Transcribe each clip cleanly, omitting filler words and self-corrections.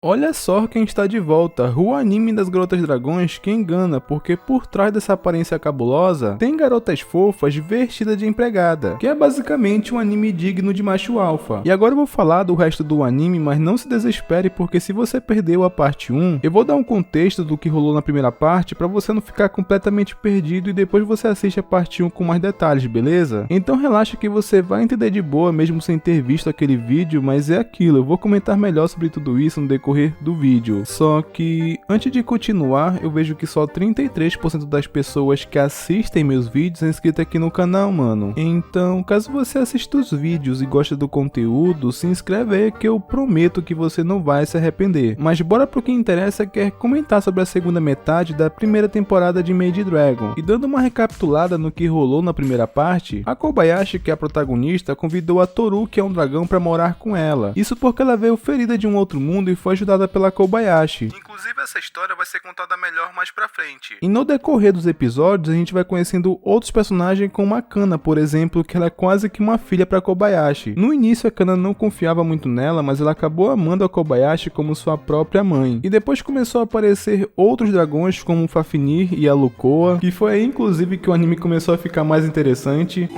Olha só quem está de volta, o anime das garotas dragões que engana, porque por trás dessa aparência cabulosa, tem garotas fofas vestidas de empregada, que é basicamente um anime digno de macho alfa. E agora eu vou falar do resto do anime, mas não se desespere, porque se você perdeu a parte 1, eu vou dar um contexto do que rolou na primeira parte, pra você não ficar completamente perdido e depois você assiste a parte 1 com mais detalhes, beleza? Então relaxa que você vai entender de boa mesmo sem ter visto aquele vídeo, mas é aquilo, eu vou comentar melhor sobre tudo isso no decorrer do vídeo. Só que antes de continuar, eu vejo que só 33% das pessoas que assistem meus vídeos são inscritas aqui no canal, mano. Então, caso você assista os vídeos e gosta do conteúdo, se inscreve aí que eu prometo que você não vai se arrepender. Mas bora pro que interessa, que é comentar sobre a segunda metade da primeira temporada de Maid Dragon. E dando uma recapitulada no que rolou na primeira parte, a Kobayashi, que é a protagonista, convidou a Toru, que é um dragão, para morar com ela. Isso porque ela veio ferida de um outro mundo e foi ajudada pela Kobayashi. Inclusive essa história vai ser contada melhor mais pra frente. E no decorrer dos episódios a gente vai conhecendo outros personagens como a Kana, por exemplo, que ela é quase que uma filha pra Kobayashi. No início a Kana não confiava muito nela, mas ela acabou amando a Kobayashi como sua própria mãe. E depois começou a aparecer outros dragões como o Fafnir e a Lucoa, que foi aí inclusive que o anime começou a ficar mais interessante.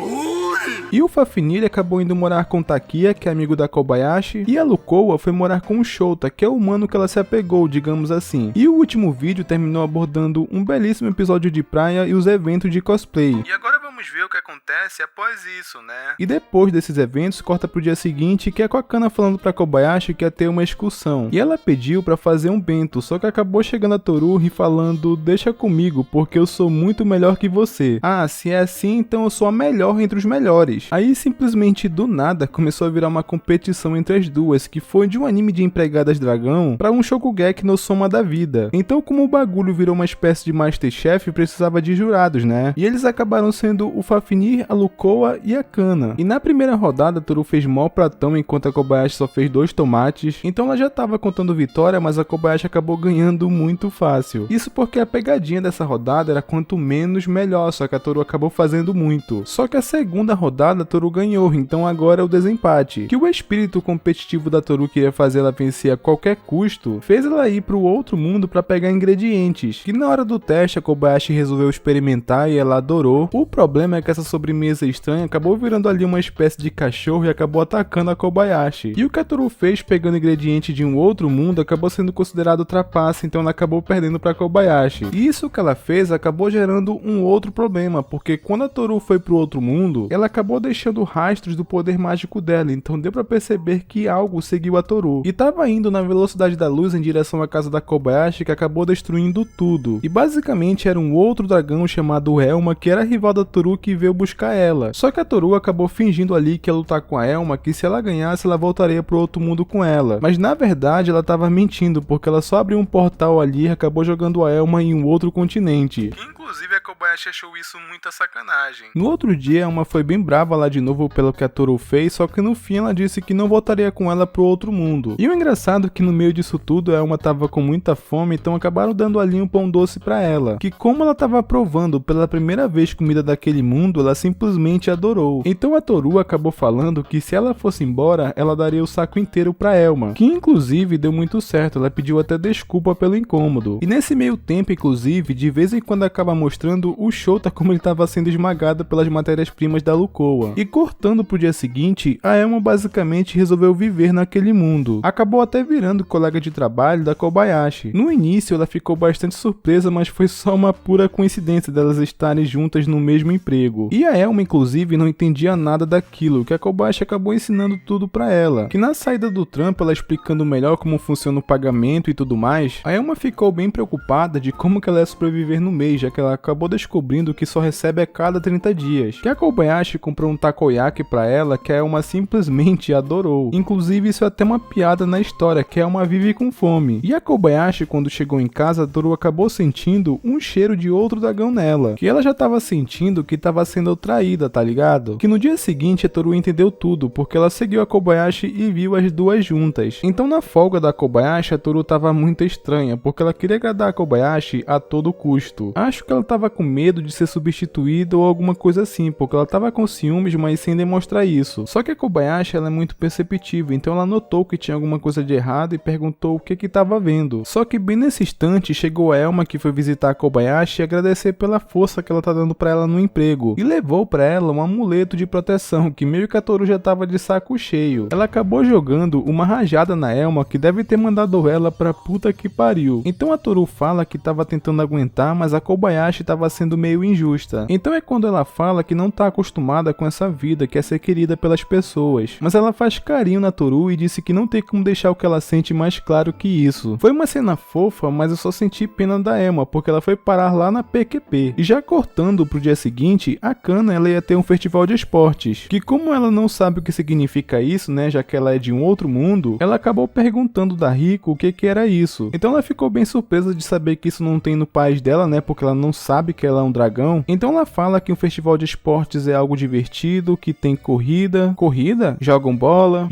E o Fafnir acabou indo morar com Takia, que é amigo da Kobayashi, e a Lucoa foi morar com o Shouta, que é o humano que ela se apegou, digamos assim. E o último vídeo terminou abordando um belíssimo episódio de praia e os eventos de cosplay. E agora vamos ver o que acontece após isso, né? E depois desses eventos, corta pro dia seguinte, que é com a Kana falando pra Kobayashi que ia ter uma excursão. E ela pediu pra fazer um bento, só que acabou chegando a Toru e falando: deixa comigo, porque eu sou muito melhor que você. Ah, se é assim, então eu sou a melhor entre os melhores. Aí simplesmente do nada começou a virar uma competição entre as duas, que foi de um anime de empregadas dragão pra um Shokugeki no Soma da vida. Então, como o bagulho virou uma espécie de Masterchef, precisava de jurados, né? E eles acabaram sendo o Fafnir, a Lucoa e a Kana. E na primeira rodada, a Toru fez mó pratão, enquanto a Kobayashi só fez 2 tomates. Então ela já tava contando vitória, mas a Kobayashi acabou ganhando muito fácil. Isso porque a pegadinha dessa rodada era quanto menos melhor, só que a Toru acabou fazendo muito. Só que a segunda rodada a Toru ganhou, então agora é o desempate. Que o espírito competitivo da Toru queria fazer ela vencer a qualquer custo, fez ela ir pro outro mundo pra pegar ingredientes, que na hora do teste a Kobayashi resolveu experimentar e ela adorou. O problema é que essa sobremesa estranha acabou virando ali uma espécie de cachorro e acabou atacando a Kobayashi. E o que a Toru fez pegando ingrediente de um outro mundo acabou sendo considerado trapaça, então ela acabou perdendo pra Kobayashi. E isso que ela fez acabou gerando um outro problema, porque quando a Toru foi pro outro mundo, ela acabou deixando rastros do poder mágico dela, então deu pra perceber que algo seguiu a Toru. E tava indo na velocidade da luz em direção à casa da Kobayashi, que acabou destruindo tudo. E basicamente era um outro dragão chamado Elma, que era rival da Toru, que veio buscar ela. Só que a Toru acabou fingindo ali que ia lutar com a Elma, que se ela ganhasse ela voltaria pro outro mundo com ela. Mas na verdade ela tava mentindo, porque ela só abriu um portal ali e acabou jogando a Elma em um outro continente. Inclusive a Kobayashi achou isso muita sacanagem. No outro dia, a Elma foi bem brava lá de novo pelo que a Toru fez, só que no fim ela disse que não voltaria com ela pro outro mundo. E o engraçado é que no meio disso tudo, a Elma tava com muita fome, então acabaram dando ali um pão doce pra ela, que como ela tava provando pela primeira vez comida daquele mundo, ela simplesmente adorou. Então a Toru acabou falando que se ela fosse embora, ela daria o saco inteiro pra Elma, que inclusive deu muito certo, ela pediu até desculpa pelo incômodo. E nesse meio tempo, inclusive, de vez em quando acaba mostrando o Shouta como ele tava sendo esmagado pelas matérias-primas da Lucoa. E cortando pro dia seguinte, a Elma basicamente resolveu viver naquele mundo. Acabou até virando colega de trabalho da Kobayashi. No início ela ficou bastante surpresa, mas foi só uma pura coincidência delas estarem juntas no mesmo emprego. E a Elma inclusive não entendia nada daquilo, que a Kobayashi acabou ensinando tudo pra ela. Que na saída do trampo, ela explicando melhor como funciona o pagamento e tudo mais, a Elma ficou bem preocupada de como que ela ia sobreviver no mês, já que ela acabou descobrindo que só recebe a cada 30 dias. Que a Kobayashi comprou um takoyaki pra ela, que a Elma simplesmente adorou. Inclusive isso é até uma piada na história, que a Elma vive com fome. E a Kobayashi, quando chegou em casa, a Toru acabou sentindo um cheiro de outro dragão nela, que ela já tava sentindo que tava sendo traída, tá ligado? Que no dia seguinte a Toru entendeu tudo, porque ela seguiu a Kobayashi e viu as duas juntas. Então na folga da Kobayashi, a Toru tava muito estranha, porque ela queria agradar a Kobayashi a todo custo. Acho que que ela tava com medo de ser substituída ou alguma coisa assim, porque ela tava com ciúmes, mas sem demonstrar isso. Só que a Kobayashi ela é muito perceptiva, então ela notou que tinha alguma coisa de errado e perguntou o que tava vendo. Só que bem nesse instante chegou a Elma, que foi visitar a Kobayashi e agradecer pela força que ela tá dando pra ela no emprego, e levou pra ela um amuleto de proteção, que meio que a Toru já tava de saco cheio. Ela acabou jogando uma rajada na Elma, que deve ter mandado ela pra puta que pariu. Então a Toru fala que tava tentando aguentar, mas a Kobayashi tava sendo meio injusta. Então é quando ela fala que não tá acostumada com essa vida, que é ser querida pelas pessoas. Mas ela faz carinho na Toru e disse que não tem como deixar o que ela sente mais claro que isso. Foi uma cena fofa, mas eu só senti pena da Elma, porque ela foi parar lá na PQP. E já cortando pro dia seguinte, a Kana ela ia ter um festival de esportes, que como ela não sabe o que significa isso, né, já que ela é de um outro mundo, ela acabou perguntando da Riko o que era isso. Então ela ficou bem surpresa de saber que isso não tem no país dela, né, porque ela não sabe que ela é um dragão. Então ela fala que um festival de esportes é algo divertido, que tem corrida. Corrida? Jogam bola?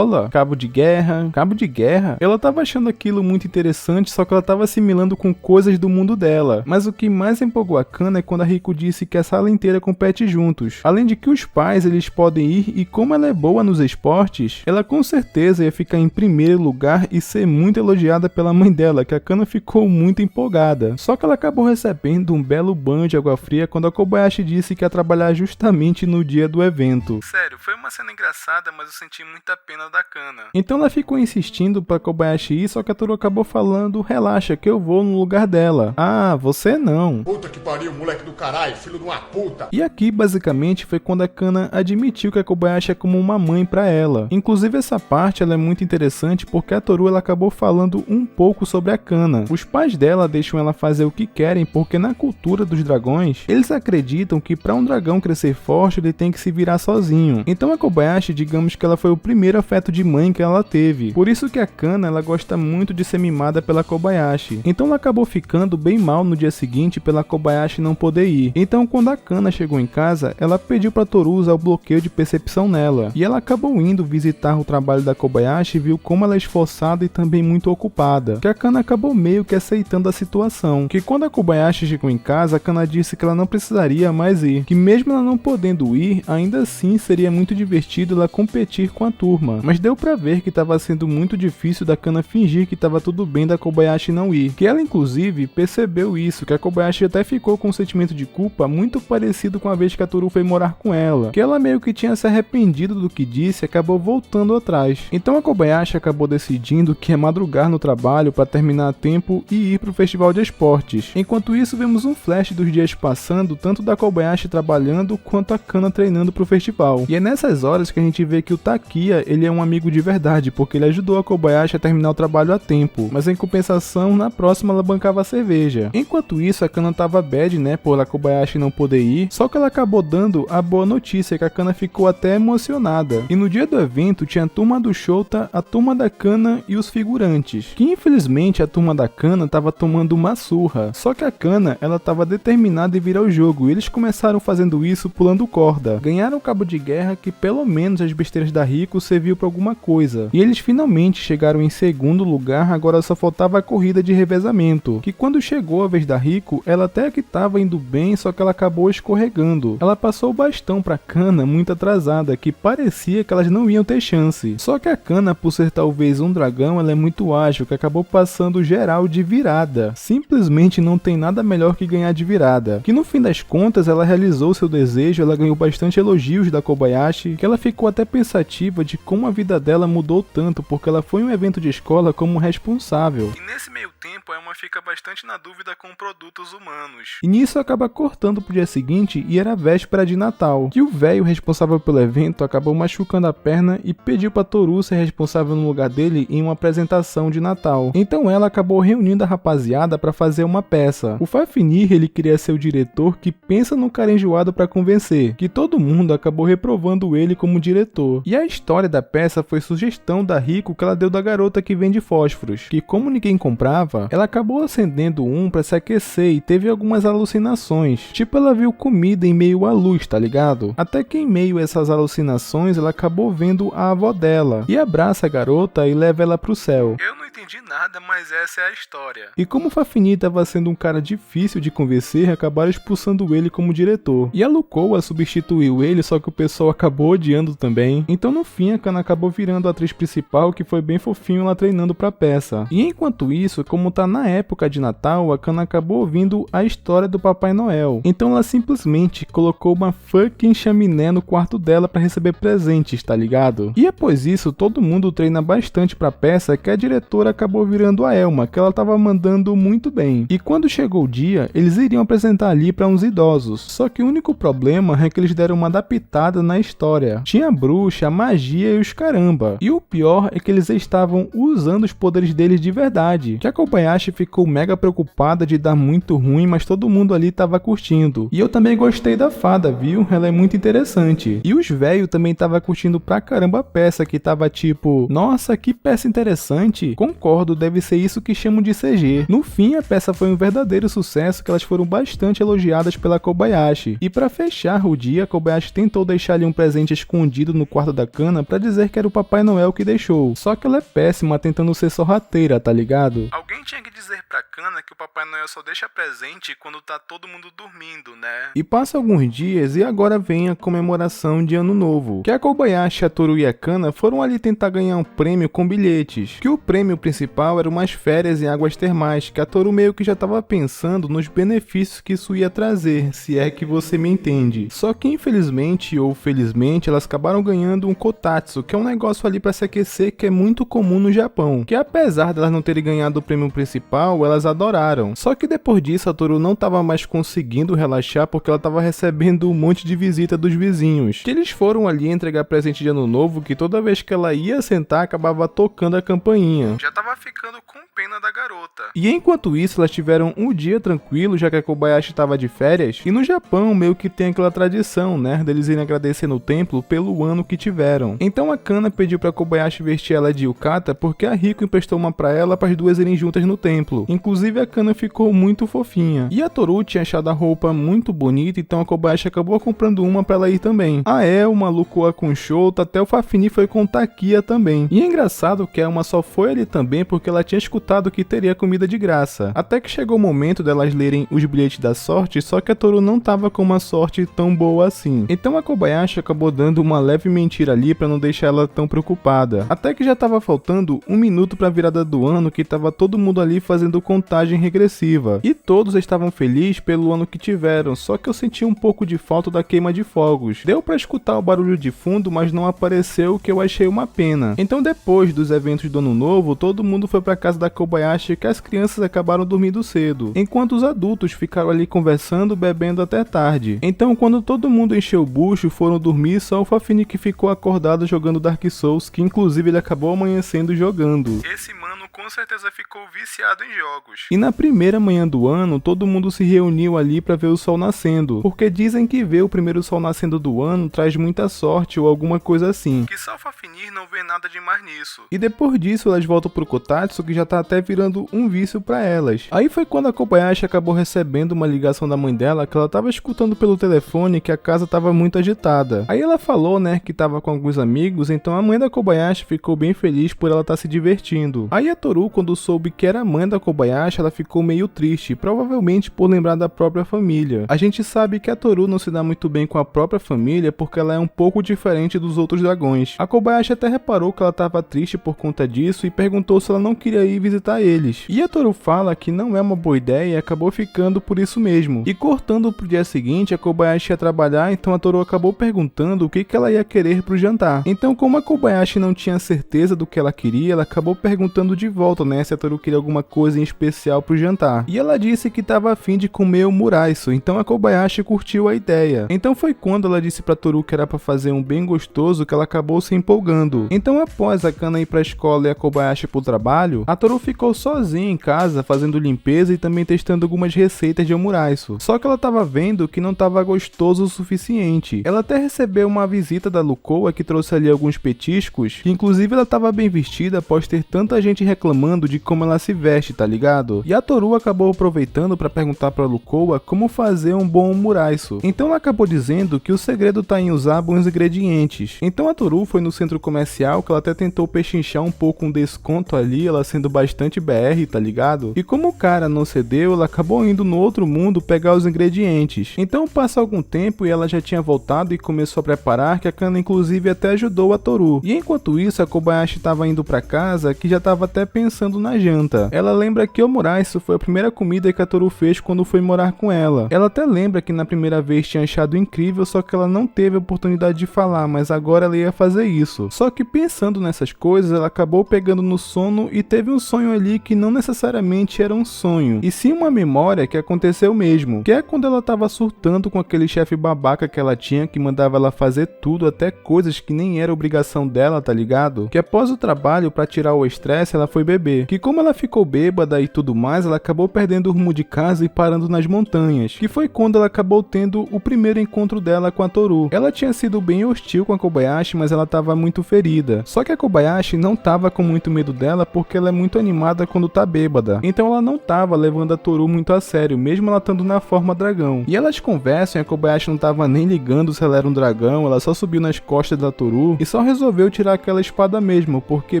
Cabo de guerra? Cabo de guerra? Ela tava achando aquilo muito interessante, só que ela tava assimilando com coisas do mundo dela. Mas o que mais empolgou a Kana é quando a Riko disse que a sala inteira compete juntos. Além de que os pais eles podem ir, e como ela é boa nos esportes, ela com certeza ia ficar em primeiro lugar e ser muito elogiada pela mãe dela, que a Kana ficou muito empolgada. Só que ela acabou recebendo um belo banho de água fria quando a Kobayashi disse que ia trabalhar justamente no dia do evento. Sério, foi uma cena engraçada, mas eu senti muita pena da Kana. Então ela ficou insistindo pra Kobayashi ir, só que a Toru acabou falando: relaxa que eu vou no lugar dela. Ah, você não. Puta que pariu, moleque do caralho, filho de uma puta. E aqui basicamente foi quando a Kana admitiu que a Kobayashi é como uma mãe pra ela. Inclusive essa parte ela é muito interessante porque a Toru ela acabou falando um pouco sobre a Kana. Os pais dela deixam ela fazer o que querem porque na cultura dos dragões, eles acreditam que pra um dragão crescer forte ele tem que se virar sozinho. Então a Kobayashi, digamos que ela foi o primeiro afeto de mãe que ela teve. Por isso que a Kana ela gosta muito de ser mimada pela Kobayashi. Então ela acabou ficando bem mal no dia seguinte pela Kobayashi não poder ir. Então quando a Kana chegou em casa, ela pediu pra Toru usar o bloqueio de percepção nela. E ela acabou indo visitar o trabalho da Kobayashi e viu como ela é esforçada e também muito ocupada. Que a Kana acabou meio que aceitando a situação. Que quando a Kobayashi chegou em casa, a Kana disse que ela não precisaria mais ir. Que mesmo ela não podendo ir, ainda assim seria muito divertido ela competir com a turma. Mas deu pra ver que estava sendo muito difícil da Kana fingir que estava tudo bem da Kobayashi não ir. Que ela inclusive percebeu isso, que a Kobayashi até ficou com um sentimento de culpa muito parecido com a vez que a Toru foi morar com ela. Que ela meio que tinha se arrependido do que disse e acabou voltando atrás. Então a Kobayashi acabou decidindo que é madrugar no trabalho para terminar a tempo e ir pro festival de esportes. Enquanto isso vemos um flash dos dias passando, tanto da Kobayashi trabalhando quanto a Kana treinando pro festival. E é nessas horas que a gente vê que o Takia ele é um amigo de verdade, porque ele ajudou a Kobayashi a terminar o trabalho a tempo, mas em compensação na próxima ela bancava a cerveja. Enquanto isso a Kana tava bad, né, por a Kobayashi não poder ir, só que ela acabou dando a boa notícia, que a Kana ficou até emocionada. E no dia do evento tinha a turma do Shouta, a turma da Kana e os figurantes, que infelizmente a turma da Kana tava tomando uma surra, só que a Kana ela tava determinada em virar o jogo, e eles começaram fazendo isso pulando corda. Ganharam o cabo de guerra, que pelo menos as besteiras da Riko serviu pra alguma coisa, e eles finalmente chegaram em segundo lugar. Agora só faltava a corrida de revezamento, que quando chegou a vez da Riko, ela até que tava indo bem, só que ela acabou escorregando. Ela passou o bastão pra Kana muito atrasada, que parecia que elas não iam ter chance. Só que a Kana, por ser talvez um dragão, ela é muito ágil, que acabou passando geral de virada. Simplesmente não tem nada melhor que ganhar de virada. Que no fim das contas ela realizou seu desejo, ela ganhou bastante elogios da Kobayashi, que ela ficou até pensativa de como a vida dela mudou tanto, porque ela foi em um evento de escola como responsável. E nesse meio tempo a Elma fica bastante na dúvida com produtos humanos. E nisso acaba cortando pro dia seguinte e era véspera de Natal, que o velho responsável pelo evento acabou machucando a perna e pediu pra Toru ser responsável no lugar dele em uma apresentação de Natal. Então ela acabou reunindo a rapaziada pra fazer uma peça. O Fafnir ele queria ser o diretor que pensa no cara enjoado pra convencer, que todo mundo acabou reprovando ele como diretor. E a história da peça foi sugestão da Riko que ela deu da garota que vende fósforos, que como ninguém comprava, ela acabou acendendo um pra se aquecer e teve algumas alucinações. Tipo, ela viu comida em meio à luz, tá ligado? Até que em meio a essas alucinações, ela acabou vendo a avó dela e abraça a garota e leva ela pro céu. Eu não entendi nada, mas essa é a história. E como o Fafnir estava sendo um cara difícil de convencer, acabaram expulsando ele como diretor. E a Lucoa substituiu ele, só que o pessoal acabou odiando também. Então no fim a Kana acabou virando a atriz principal, que foi bem fofinho lá treinando pra peça. E enquanto isso, como tá na época de Natal, a Kana acabou ouvindo a história do Papai Noel. Então ela simplesmente colocou uma fucking chaminé no quarto dela pra receber presentes, tá ligado? E após isso, todo mundo treina bastante pra peça, que a diretora acabou virando a Elma, que ela tava mandando muito bem. E quando chegou o dia, eles iriam apresentar ali pra uns idosos. Só que o único problema é que eles deram uma adaptada na história. Tinha bruxa, magia e os caramba. E o pior é que eles estavam usando os poderes deles de verdade. Que a Kobayashi ficou mega preocupada de dar muito ruim, mas todo mundo ali tava curtindo. E eu também gostei da fada, viu? Ela é muito interessante. E os velhos também tava curtindo pra caramba a peça, que tava tipo, nossa, que peça interessante. Concordo, deve ser isso que chamam de CG. No fim, a peça foi um verdadeiro sucesso, que elas foram bastante elogiadas pela Kobayashi. E pra fechar o dia, a Kobayashi tentou deixar ali um presente escondido no quarto da Kana pra dizer que era o Papai Noel que deixou. Só que ela é péssima tentando ser sorrateira, tá ligado? Alguém tinha que dizer pra Kana que o Papai Noel só deixa presente quando tá todo mundo dormindo, né? E passa alguns dias e agora vem a comemoração de Ano Novo, que a Kobayashi, a Toru e a Kana foram ali tentar ganhar um prêmio com bilhetes, que o prêmio principal era umas férias em águas termais, que a Toru meio que já tava pensando nos benefícios que isso ia trazer, se é que você me entende. Só que infelizmente ou felizmente elas acabaram ganhando um kotatsu, que é um negócio ali pra se aquecer que é muito comum no Japão, que apesar delas não terem ganhado o prêmio principal, elas adoraram. Só que depois disso a Toru não tava mais conseguindo relaxar porque ela tava recebendo um monte de visita dos vizinhos, que eles foram ali entregar presente de Ano Novo, que toda vez que ela ia sentar acabava tocando a campainha. Já tava ficando com pena da garota. E enquanto isso elas tiveram um dia tranquilo, já que a Kobayashi tava de férias, e no Japão meio que tem aquela tradição, né, deles irem agradecer no templo pelo ano que tiveram. Então a Kana pediu pra Kobayashi vestir ela de yukata porque a Riko emprestou uma pra ela para as duas irem juntas no templo. Inclusive a Kana ficou muito fofinha. E a Toru tinha achado a roupa muito bonita, então a Kobayashi acabou comprando uma pra ela ir também. A Elma, a Lucoa com Shouta, até o Fafnir foi com Takia também. E é engraçado que a Elma só foi ali também porque ela tinha escutado que teria comida de graça. Até que chegou o momento delas lerem os bilhetes da sorte, só que a Toru não tava com uma sorte tão boa assim. Então a Kobayashi acabou dando uma leve mentira ali pra não deixar ela tão preocupada. Até que já tava faltando 1 minuto pra virada do ano, que tava todo mundo ali fazendo contagem regressiva. E todos estavam felizes pelo ano que tiveram, só que eu senti um pouco de falta da queima de fogos. Deu pra escutar o barulho de fundo, mas não apareceu, o que eu achei uma pena. Então depois dos eventos do Ano Novo, todo mundo foi pra casa da Kobayashi, que as crianças acabaram dormindo cedo, enquanto os adultos ficaram ali conversando, bebendo até tarde. Então quando todo mundo encheu o bucho, foram dormir, só o Fafnir que ficou acordado jogando Dark Souls, que inclusive ele acabou amanhecendo jogando. Esse mano com certeza ficou viciado em jogos. E na primeira manhã do ano, todo mundo se reuniu ali pra ver o sol nascendo, porque dizem que ver o primeiro sol nascendo do ano traz muita sorte ou alguma coisa assim. Que só o Fafnir não vê nada demais nisso. E depois disso elas voltam pro kotatsu, que já tá até virando um vício pra elas. Aí foi quando a Kobayashi acabou recebendo uma ligação da mãe dela, que ela tava escutando pelo telefone que a casa tava muito agitada. Aí ela falou, né, que tava com alguns amigos, então a mãe da Kobayashi ficou bem feliz por ela estar se divertindo. Aí a Toru, quando soube que era a mãe da Kobayashi, ela ficou meio triste, provavelmente por lembrar da própria família. A gente sabe que a Toru não se dá muito bem com a própria família porque ela é um pouco diferente dos outros dragões. A Kobayashi até reparou que ela tava triste por conta disso e perguntou se ela não queria ir visitar eles. E a Toru fala que não é uma boa ideia e acabou ficando por isso mesmo. E cortando pro dia seguinte, a Kobayashi ia trabalhar, então a Toru acabou perguntando o que ela ia querer pro jantar. Então, como a Kobayashi não tinha certeza do que ela queria, ela acabou perguntando de volta, né, se a Toru queria alguma coisa em especial especial pro jantar. E ela disse que estava a fim de comer o muraiço, então a Kobayashi curtiu a ideia. Então foi quando ela disse pra Toru que era pra fazer um bem gostoso que ela acabou se empolgando. Então após a Kana ir pra escola e a Kobayashi pro trabalho, a Toru ficou sozinha em casa fazendo limpeza e também testando algumas receitas de omuraiço. Só que ela tava vendo que não tava gostoso o suficiente. Ela até recebeu uma visita da Lukoa que trouxe ali alguns petiscos, que inclusive ela tava bem vestida após ter tanta gente reclamando de como ela se veste, tá ligado? E a Toru acabou aproveitando pra perguntar pra Lukoa como fazer um bom omuraiço. Então ela acabou dizendo que o segredo tá em usar bons ingredientes. Então a Toru foi no centro comercial, que ela até tentou pechinchar um pouco um desconto ali, ela sendo bastante BR, tá ligado? E como o cara não cedeu, ela acabou indo no outro mundo pegar os ingredientes. Então passa algum tempo e ela já tinha voltado e começou a preparar, que a Kana inclusive até ajudou a Toru. E enquanto isso, a Kobayashi tava indo pra casa, que já tava até pensando na janta. Ela lembra que o omuraiço foi a primeira comida que a Toru fez quando foi morar com ela. Ela até lembra que na primeira vez tinha achado incrível, só que ela não teve a oportunidade de falar, mas agora ela ia fazer isso. Só que pensando nessas coisas, ela acabou pegando no sono e teve um sonho ali que não necessariamente era um sonho, e sim uma memória que aconteceu mesmo, que é quando ela tava surtando com aquele chefe babaca que ela tinha, que mandava ela fazer tudo, até coisas que nem era obrigação dela, tá ligado? Que após o trabalho, pra tirar o estresse, ela foi beber. Que como ela ficou bêbada e tudo mais, ela acabou perdendo o rumo de casa e parando nas montanhas, que foi quando ela acabou tendo o primeiro encontro dela com a Toru. Ela tinha sido bem hostil com a Kobayashi, mas ela tava muito ferida. Só que a Kobayashi não tava com muito medo dela, porque ela é muito animada quando tá bêbada. Então ela não tava levando a Toru muito a sério, mesmo ela estando na forma dragão. E elas conversam e a Kobayashi não tava nem ligando se ela era um dragão, ela só subiu nas costas da Toru e só resolveu tirar aquela espada mesmo, porque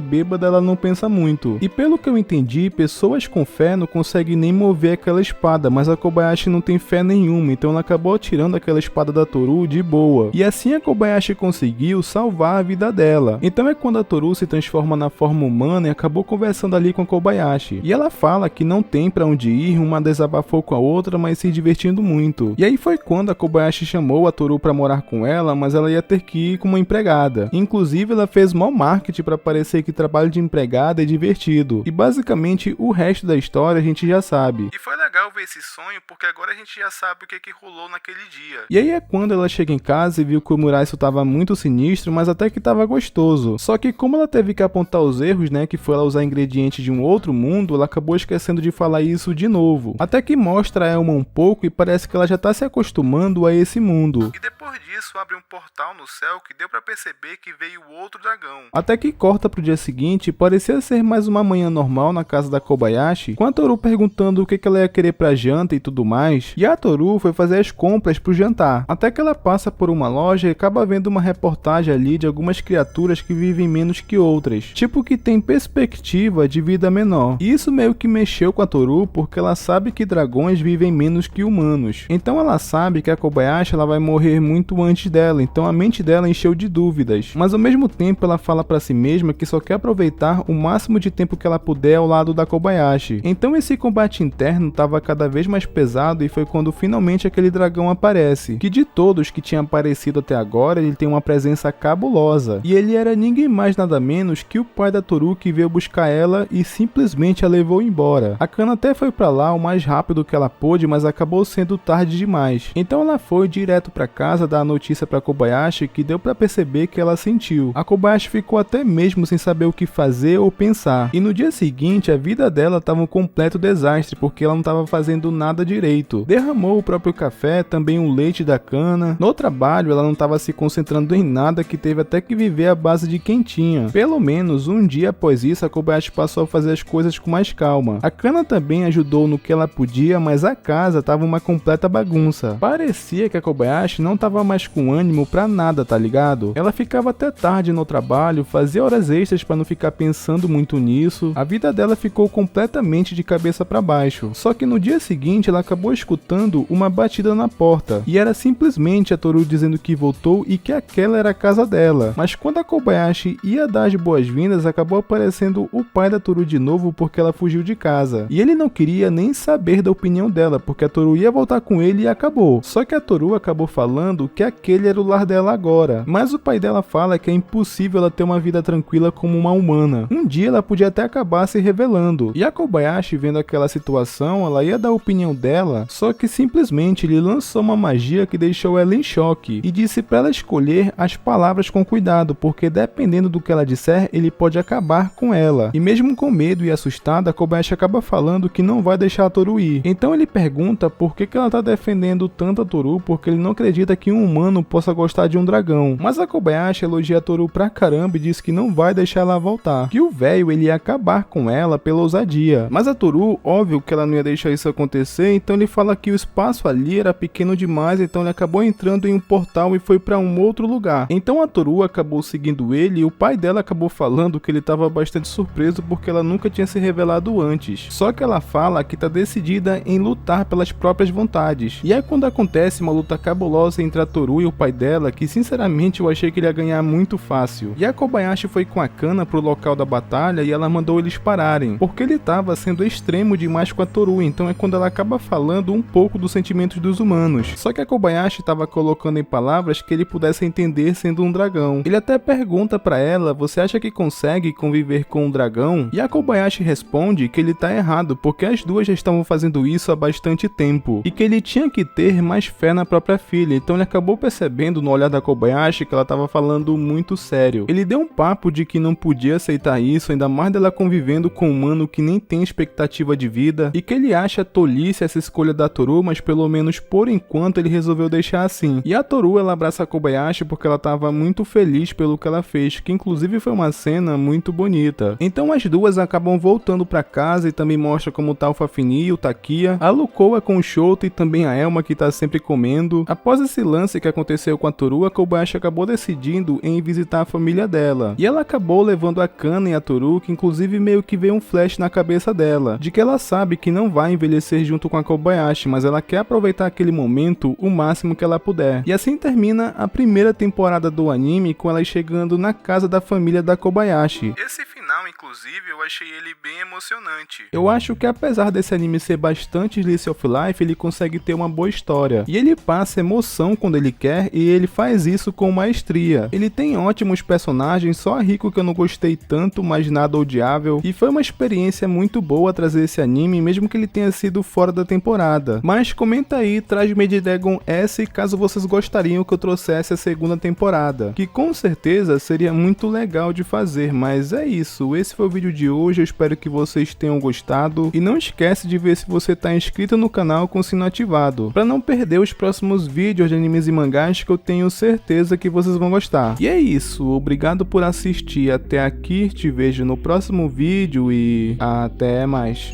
bêbada ela não pensa muito. E pelo que eu entendi, pessoas com fé não conseguem nem mover aquela espada, mas a Kobayashi não tem fé nenhuma, então ela acabou tirando aquela espada da Toru de boa. E assim a Kobayashi conseguiu salvar a vida dela. Então é quando a Toru se transforma na forma humana e acabou conversando ali com a Kobayashi. E ela fala que não tem pra onde ir, uma desabafou com a outra, mas se divertindo muito. E aí foi quando a Kobayashi chamou a Toru pra morar com ela, mas ela ia ter que ir com uma empregada. Inclusive ela fez mau marketing pra parecer que trabalho de empregada é divertido. E basicamente o resto da história a gente já sabe. E foi legal ver esse sonho, porque agora a gente já sabe o que rolou naquele dia. E aí é quando ela chega em casa e viu que o omuraiço tava muito sinistro, mas até que tava gostoso. Só que como ela teve que apontar os erros, né, que foi ela usar ingredientes de um outro mundo, ela acabou esquecendo de falar isso de novo. Até que mostra a Elma um pouco e parece que ela já tá se acostumando a esse mundo. E depois disso abre um portal no céu que deu pra perceber que veio outro dragão. Até que corta pro dia seguinte, parecia ser mais uma manhã normal na casa da Kobayashi, com a Toru perguntando o que ela ia querer pra janta e tudo mais, e a Toru foi fazer as compras pro jantar. Até que ela passa por uma loja e acaba vendo uma reportagem ali de algumas criaturas que vivem menos que outras, tipo que tem perspectiva de vida menor. E isso meio que mexeu com a Toru, porque ela sabe que dragões vivem menos que humanos. Então ela sabe que a Kobayashi ela vai morrer muito antes dela, então a mente dela encheu de dúvidas. Mas ao mesmo tempo ela fala pra si mesma que só quer aproveitar o máximo de tempo que ela puder ao lado da Kobayashi. Então esse combate interno tava cada vez mais pesado e foi quando finalmente aquele dragão aparece, que de todos que tinham aparecido até agora, ele tem uma presença cabulosa. E ele era ninguém mais nada menos que o pai da Toru, que veio buscar ela e simplesmente a levou embora. A Kana até foi pra lá o mais rápido que ela pôde, mas acabou sendo tarde demais. Então ela foi direto pra casa dar a notícia pra Kobayashi, que deu pra perceber que ela sentiu. A Kobayashi ficou até mesmo sem saber o que fazer ou pensar. E no dia seguinte, a vida dela tava um completo desastre, porque ela não tava fazendo nada direito. Derramou o próprio café, também o leite da Kana. No trabalho, ela não tava se concentrando em nada, que teve até que viver à base de quem tinha. Pelo menos um dia após isso, a Kobayashi passou a fazer as coisas com mais calma. A Kana também ajudou no que ela podia, mas a casa tava uma completa bagunça. Parecia que a Kobayashi não tava mais com ânimo pra nada, tá ligado? Ela ficava até tarde no trabalho, fazia horas extras pra não ficar pensando muito nisso. A vida dela ficou completamente de cabeça pra baixo. Só que no dia seguinte ela acabou escutando uma batida na porta, e era simplesmente a Toru dizendo que voltou e que aquela era a casa dela. Mas quando a Kobayashi ia dar as boas-vindas, acabou aparecendo o pai da Toru de novo porque ela fugiu de casa. E ele não queria nem saber da opinião dela, porque a Toru ia voltar com ele e acabou. Só que a Toru acabou falando que aquele era o lar dela agora. Mas o pai dela fala que é impossível ela ter uma vida tranquila como uma humana. Um dia ela podia até acabar se revelando. E a Kobayashi, vendo aquela situação, ela ia dar a opinião dela, só que simplesmente ele lançou uma magia que deixou ela em choque e disse para ela escolher as palavras com cuidado, porque dependendo do que ela disser, ele pode acabar com ela. E mesmo com medo e assustada, a Kobayashi acaba falando que não vai deixar a Toru ir. Então ele pergunta por que ela tá defendendo tanto a Toru, porque ele não acredita que um humano possa gostar de um dragão. Mas a Kobayashi elogia a Toru pra caramba e diz que não vai deixar ela voltar, que o velho ele ia acabar com ela pela ousadia. Mas a Toru, óbvio que ela não ia deixar isso acontecer, então ele fala que o espaço ali era pequeno demais, então ele acabou entrando em um portal e foi pra um outro lugar. Então a Toru acabou seguindo ele e o pai dela acabou falando que ele estava bastante surpreso porque ela nunca tinha se revelado antes. Só que ela fala que tá decidida em lutar pelas próprias vontades. E é quando acontece uma luta cabulosa entre a Toru e o pai dela, que sinceramente eu achei que ele ia ganhar muito fácil. E a Kobayashi foi com a Kana pro local da batalha e ela mandou eles pararem, porque ele estava sendo extremo demais com a Toru, então é quando ela acaba falando um pouco dos sentimentos dos humanos. Só que a Kobayashi estava colocando em palavras que ele pudesse entender sendo um dragão. Ele até pergunta pra ela, você acha que consegue conviver com um dragão? E a Kobayashi responde que ele tá errado, porque as duas já estavam fazendo isso há bastante tempo, e que ele tinha que ter mais fé na própria filha. Então ele acabou percebendo no olhar da Kobayashi que ela estava falando muito sério. Ele deu um papo de que não podia aceitar isso, ainda mais dela convivendo com um humano que nem tem expectativa de vida, e que ele acha tolice essa escolha da Toru, mas pelo menos por enquanto ele resolveu deixar assim. E a Toru ela abraça a Kobayashi porque ela estava muito feliz pelo que ela fez, que inclusive foi uma cena muito bonita. Então as duas acabam voltando para casa e também mostra como tá o Fafnir, o Takia, a Lukoa com o Shoto e também a Elma que tá sempre comendo. Após esse lance que aconteceu com a Toru, a Kobayashi acabou decidindo em visitar a família dela. E ela acabou levando a Kana e a Toru, que inclusive meio que veio um flash na cabeça dela, de que ela sabe que não vai envelhecer junto com a Kobayashi, mas ela quer aproveitar aquele momento o máximo que ela puder. E assim termina a primeira temporada do anime, com ela chegando na casa da família da Kobayashi. Esse final, inclusive, eu achei ele bem emocionante. Eu acho que apesar desse anime ser bastante slice of life, ele consegue ter uma boa história. E ele passa emoção quando ele quer, e ele faz isso com maestria. Ele tem ótimos personagens, só a Riko que eu não gostei tanto, mas nada odiável. E foi uma experiência muito boa trazer esse anime, mesmo que ele tenha sido fora da temporada. Mas comenta aí, traz Made Dragon S caso vocês gostariam que eu trouxesse a segunda temporada, que com certeza seria muito legal de fazer. Mas é isso, esse foi o vídeo de hoje, eu espero que vocês tenham gostado. E não esquece de ver se você está inscrito no canal com o sino ativado, para não perder os próximos vídeos de animes e mangás que eu tenho certeza que vocês vão gostar. E é isso, obrigado por assistir até aqui, te vejo no próximo vídeo e até mais.